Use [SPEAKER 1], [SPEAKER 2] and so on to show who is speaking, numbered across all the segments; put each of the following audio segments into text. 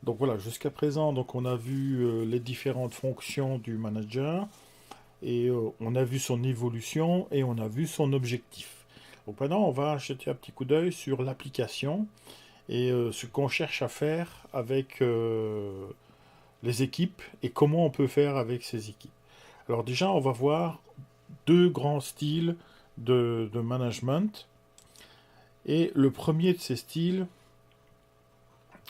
[SPEAKER 1] Donc voilà, jusqu'à présent, donc on a vu les différentes fonctions du manager et on a vu son évolution et on a vu son objectif. Donc maintenant, on va jeter un petit coup d'œil sur l'application et ce qu'on cherche à faire avec les équipes et comment on peut faire avec ces équipes. Alors déjà, on va voir deux grands styles de management. Et le premier de ces styles,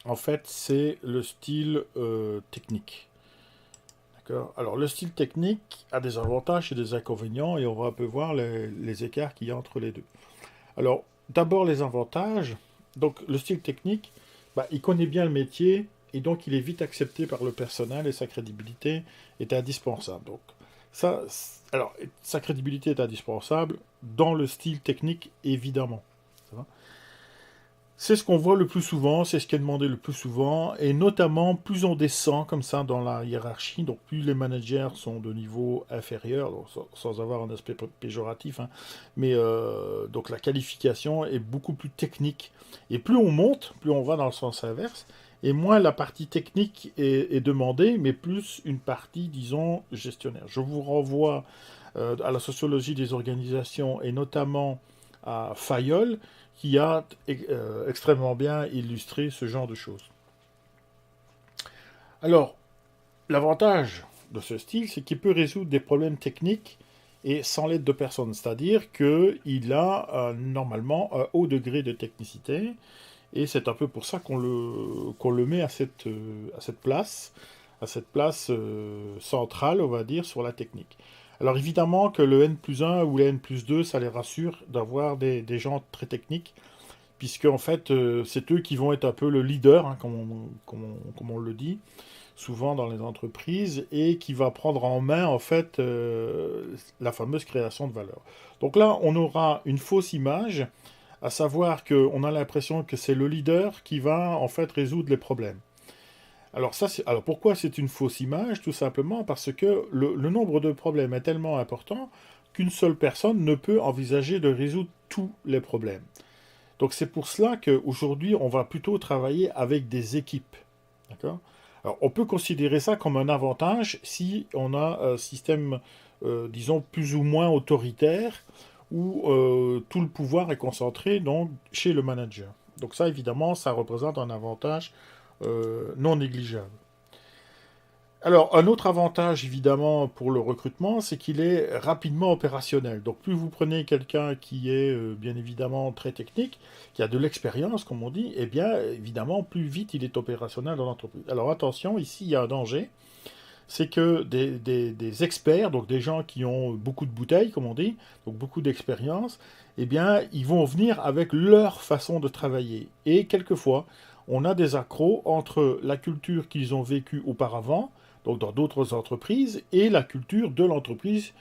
[SPEAKER 1] en fait, c'est le style technique. D'accord. Alors, le style technique a des avantages et des inconvénients, et on va un peu voir les écarts qu'il y a entre les deux. Alors, d'abord les avantages. Donc, le style technique, bah, il connaît bien le métier, et donc il est vite accepté par le personnel, et sa crédibilité est indispensable. Donc, ça, alors, sa crédibilité est indispensable dans le style technique, évidemment. Ça va. C'est ce qu'on voit le plus souvent, c'est ce qui est demandé le plus souvent, et notamment plus on descend comme ça dans la hiérarchie, donc plus les managers sont de niveau inférieur, donc sans avoir un aspect péjoratif, hein, mais donc la qualification est beaucoup plus technique. Et plus on monte, plus on va dans le sens inverse, et moins la partie technique est demandée, mais plus une partie, disons, gestionnaire. Je vous renvoie à la sociologie des organisations, et notamment à Fayol, qui a extrêmement bien illustré ce genre de choses. Alors, l'avantage de ce style, c'est qu'il peut résoudre des problèmes techniques et sans l'aide de personne. C'est-à-dire qu'il a normalement un haut degré de technicité et c'est un peu pour ça qu'on le met à cette place centrale, on va dire, sur la technique. Alors évidemment que le N+1 ou le N+2, ça les rassure d'avoir des gens très techniques, puisque en fait, c'est eux qui vont être un peu le leader, hein, comme on le dit, souvent dans les entreprises, et qui va prendre en main, en fait, la fameuse création de valeur. Donc là, on aura une fausse image, à savoir qu'on a l'impression que c'est le leader qui va, en fait, résoudre les problèmes. Alors, alors pourquoi c'est une fausse image? Tout simplement parce que le nombre de problèmes est tellement important qu'une seule personne ne peut envisager de résoudre tous les problèmes. Donc c'est pour cela qu'aujourd'hui, on va plutôt travailler avec des équipes. D'accord. Alors on peut considérer ça comme un avantage si on a un système, disons, plus ou moins autoritaire, où tout le pouvoir est concentré donc, chez le manager. Donc ça, évidemment, ça représente un avantage non négligeable. Alors, un autre avantage, évidemment, pour le recrutement, c'est qu'il est rapidement opérationnel. Donc, plus vous prenez quelqu'un qui est, bien évidemment, très technique, qui a de l'expérience, comme on dit, eh bien, évidemment, plus vite il est opérationnel dans l'entreprise. Alors, attention, ici, il y a un danger. C'est que des experts, donc des gens qui ont beaucoup de bouteilles, comme on dit, donc beaucoup d'expérience, eh bien, ils vont venir avec leur façon de travailler. Et quelquefois, on a des accros entre la culture qu'ils ont vécue auparavant, donc dans d'autres entreprises, et la culture de l'entreprise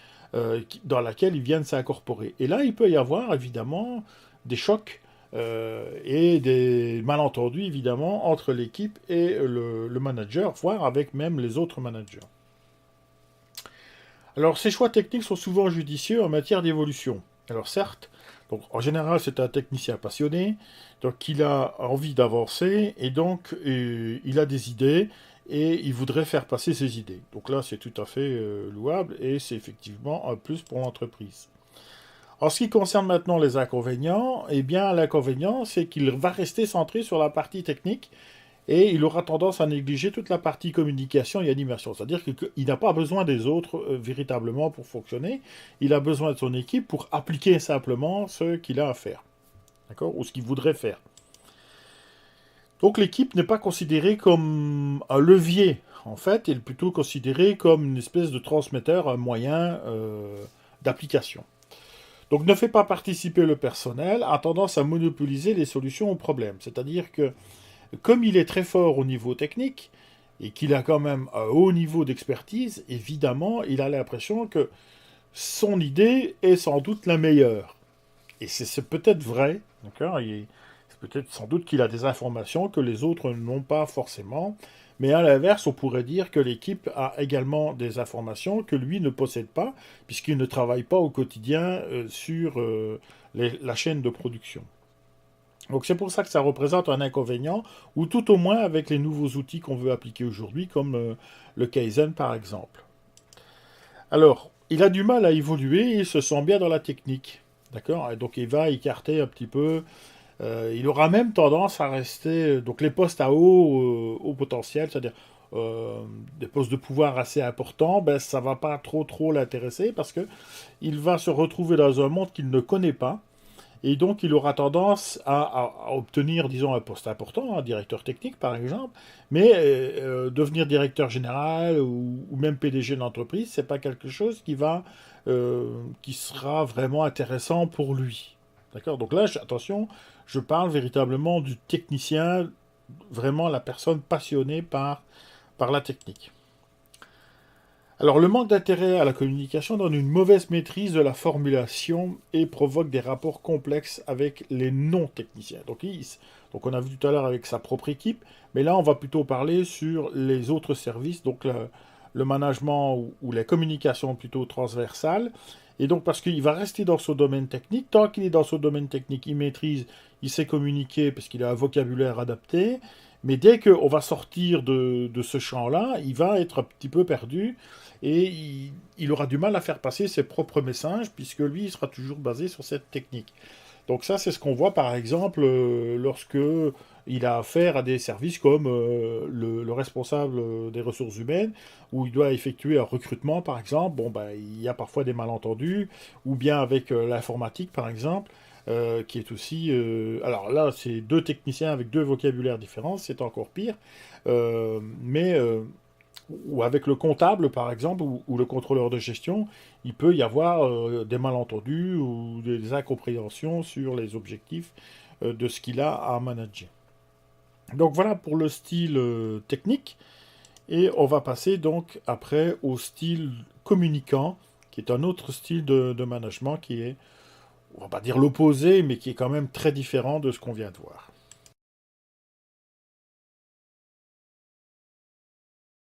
[SPEAKER 1] dans laquelle ils viennent s'incorporer. Et là, il peut y avoir évidemment des chocs et des malentendus évidemment entre l'équipe et le manager, voire avec même les autres managers. Alors ces choix techniques sont souvent judicieux en matière d'évolution. Alors certes, donc en général c'est un technicien passionné, donc il a envie d'avancer et donc il a des idées et il voudrait faire passer ses idées. Donc là c'est tout à fait louable et c'est effectivement un plus pour l'entreprise. En ce qui concerne maintenant les inconvénients, eh bien l'inconvénient c'est qu'il va rester centré sur la partie technique et il aura tendance à négliger toute la partie communication et animation. C'est-à-dire qu'il n'a pas besoin des autres véritablement pour fonctionner. Il a besoin de son équipe pour appliquer simplement ce qu'il a à faire. D'accord. Ou ce qu'il voudrait faire. Donc l'équipe n'est pas considérée comme un levier. En fait, elle est plutôt considérée comme une espèce de transmetteur, un moyen d'application. Donc ne fait pas participer le personnel, a tendance à monopoliser les solutions aux problèmes. C'est-à-dire que comme il est très fort au niveau technique et qu'il a quand même un haut niveau d'expertise, évidemment, il a l'impression que son idée est sans doute la meilleure. Et c'est peut-être vrai, d'accord. C'est peut-être sans doute qu'il a des informations que les autres n'ont pas forcément. Mais à l'inverse, on pourrait dire que l'équipe a également des informations que lui ne possède pas, puisqu'il ne travaille pas au quotidien sur la chaîne de production. Donc c'est pour ça que ça représente un inconvénient, ou tout au moins avec les nouveaux outils qu'on veut appliquer aujourd'hui, comme le Kaizen par exemple. Alors, il a du mal à évoluer, il se sent bien dans la technique. D'accord? Et donc il va écarter un petit peu. Il aura même tendance à rester. Donc les postes à haut potentiel, c'est-à-dire des postes de pouvoir assez importants, ben, ça va pas trop l'intéresser parce que il va se retrouver dans un monde qu'il ne connaît pas. Et donc, il aura tendance à obtenir, disons, un poste important, un directeur technique par exemple, mais devenir directeur général ou même PDG d'entreprise, c'est pas quelque chose qui sera vraiment intéressant pour lui. D'accord? Donc là, attention, je parle véritablement du technicien, vraiment la personne passionnée par la technique. Alors, le manque d'intérêt à la communication donne une mauvaise maîtrise de la formulation et provoque des rapports complexes avec les non-techniciens. Donc, on a vu tout à l'heure avec sa propre équipe, mais là, on va plutôt parler sur les autres services, donc le management ou la communication plutôt transversale. Et donc, parce qu'il va rester dans son domaine technique, tant qu'il est dans son domaine technique, il maîtrise, il sait communiquer parce qu'il a un vocabulaire adapté. Mais dès qu'on va sortir de ce champ-là, il va être un petit peu perdu et il aura du mal à faire passer ses propres messages puisque lui, il sera toujours basé sur cette technique. Donc ça, c'est ce qu'on voit par exemple lorsque il a affaire à des services comme le responsable des ressources humaines, où il doit effectuer un recrutement par exemple. Bon, ben, il y a parfois des malentendus, ou bien avec l'informatique par exemple, qui est aussi... alors là, c'est deux techniciens avec deux vocabulaires différents, c'est encore pire. Mais ou avec le comptable, par exemple, ou le contrôleur de gestion, il peut y avoir des malentendus ou des incompréhensions sur les objectifs de ce qu'il a à manager. Donc voilà pour le style technique. Et on va passer donc après au style communicant, qui est un autre style de management qui est, on va pas dire l'opposé, mais qui est quand même très différent de ce qu'on vient de voir.